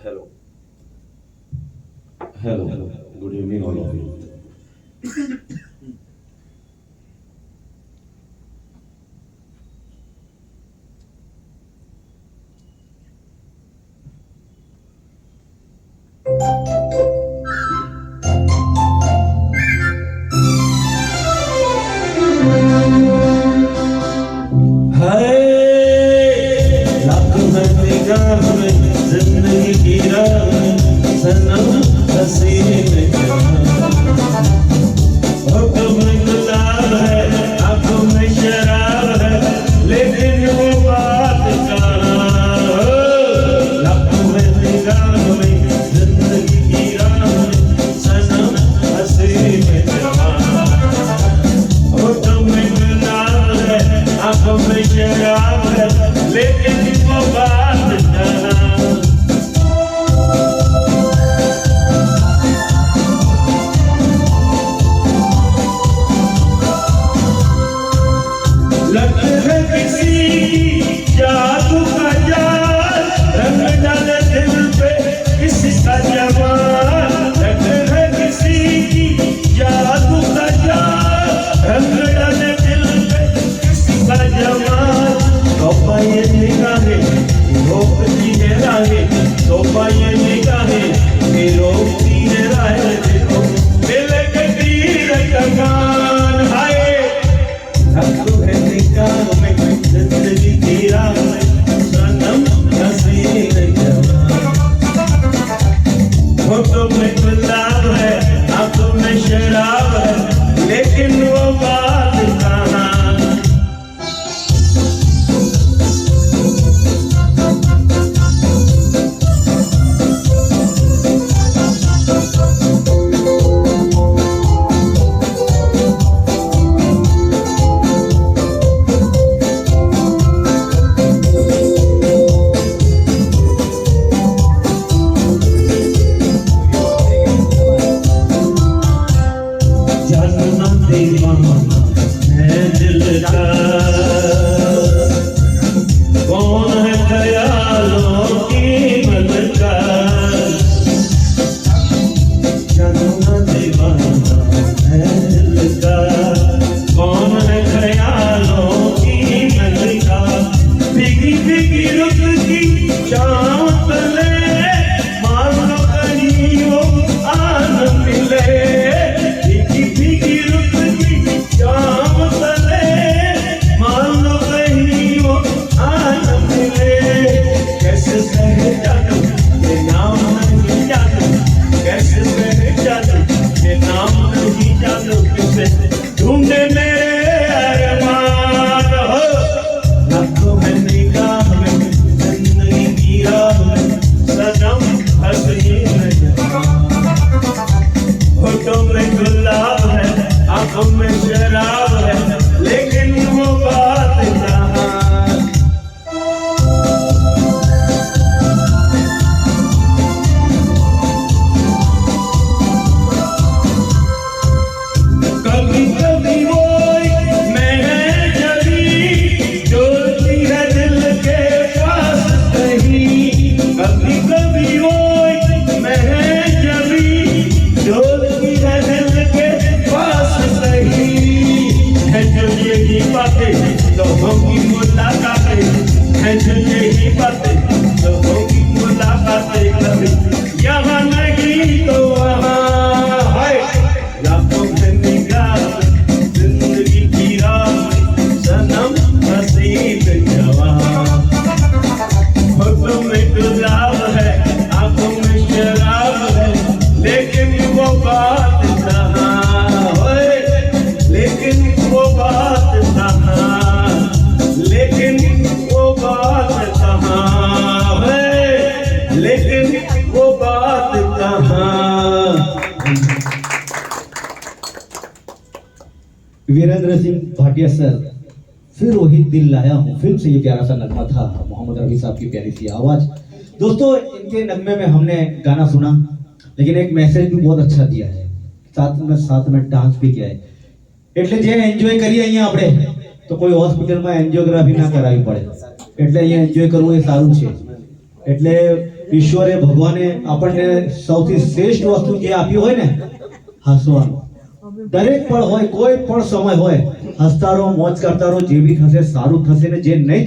Hello. Hello. Good evening, all of you. हाय लाख निगाह में जिंदगी की राह में सनम हसीन होठों में गुलाब है आंखों में शराब है लेकिन वो बात कहाँ लाखों में निगाह में जिंदगी की राह में सनम हसीन होठों में गुलाब है आंखों में शराब है लेकिन वो बात कहाँ लगता है किसी जादू का जाल रंग डाले दिल पे किसी का जवान लगता है किसी की जादू का जाल रंग डाले दिल पे किसी का जवान तोबा ये निगाहें रोकती है राहें तोबा ये निगाहें रोकती है राहें देखो दिल के तीर कमान हाय हमको है निगाह में जिंदगी की राह में सनम हसीन जवान होठों में गुलाब है आंखों में शराब है लेकिन वो बात कहाँ जानना दीवाना है दिल का कौन है ख्यालों की मलकार जानना दीवाना है दिल का कौन है ख्यालों की मलकार भीगी भीगी रुत की शाम तले मान लो कहीं वो आन मिले भीगी रुत की शाम तले मान लो कहीं वो आन मिले कैसे सह जादू ये नाम नहीं जादू कैसे सह जादू ये नाम नहीं जादू किसे ढूंढे मेरे अरमान हो लाखों में निगाह में जिंदगी की राह में सनम हसीन जवान होठों में गुलाब है आंखों में शराब है लेकिन वो बात कहाँ कभी कभी वो मैं जभी डोलती है दिल के पास कहीं कभी कभी वो मैं जभी डोलती है दिल के पास कहीं है जो यही बातें लोगों की मुलाकातें है जो यही बातें लोगों की मुलाकातें कभी यहाँ नहीं तो वहाँ है लाखों में निगाह जिंदगी की राह में सनम हसीन जवान होठों में गुलाब है आंखों में शराब है लेकिन वो बात कहाँ होए लेकिन वो बात कहाँ लेकिन वो बात कहाँ है लेकिन वो बात कहाँ वीरेंद्र सिंह भाटिया सर फिर वही दिल लाया हूँ फिल्म से ये प्यारा सा नगमा था मोहम्मद रफी साहब की प्यारी सी आवाज। दोस्तों इनके नगमे में हमने गाना सुना लेकिन एक मैसेज भी बहुत अच्छा दिया है साथ में डांस भी किया है એટલે જે એન્જોય કરીએ અહીંયા આપણે તો કોઈ હોસ્પિટલમાં એન્જિયોગ્રાફી ના કરાવવી પડે એટલે અહીંયા એન્જોય કરવું એ સારું છે એટલે ઈશ્વરે ભગવાને આપણને સૌથી શ્રેષ્ઠ વસ્તુ જે આપી હોય ને હસવાનું દરેક પળ હોય કોઈ પણ સમય હોય હસતા રહો મોજ કરતા રહો જે બી થશે સારું થશે ને જે નહીં થાય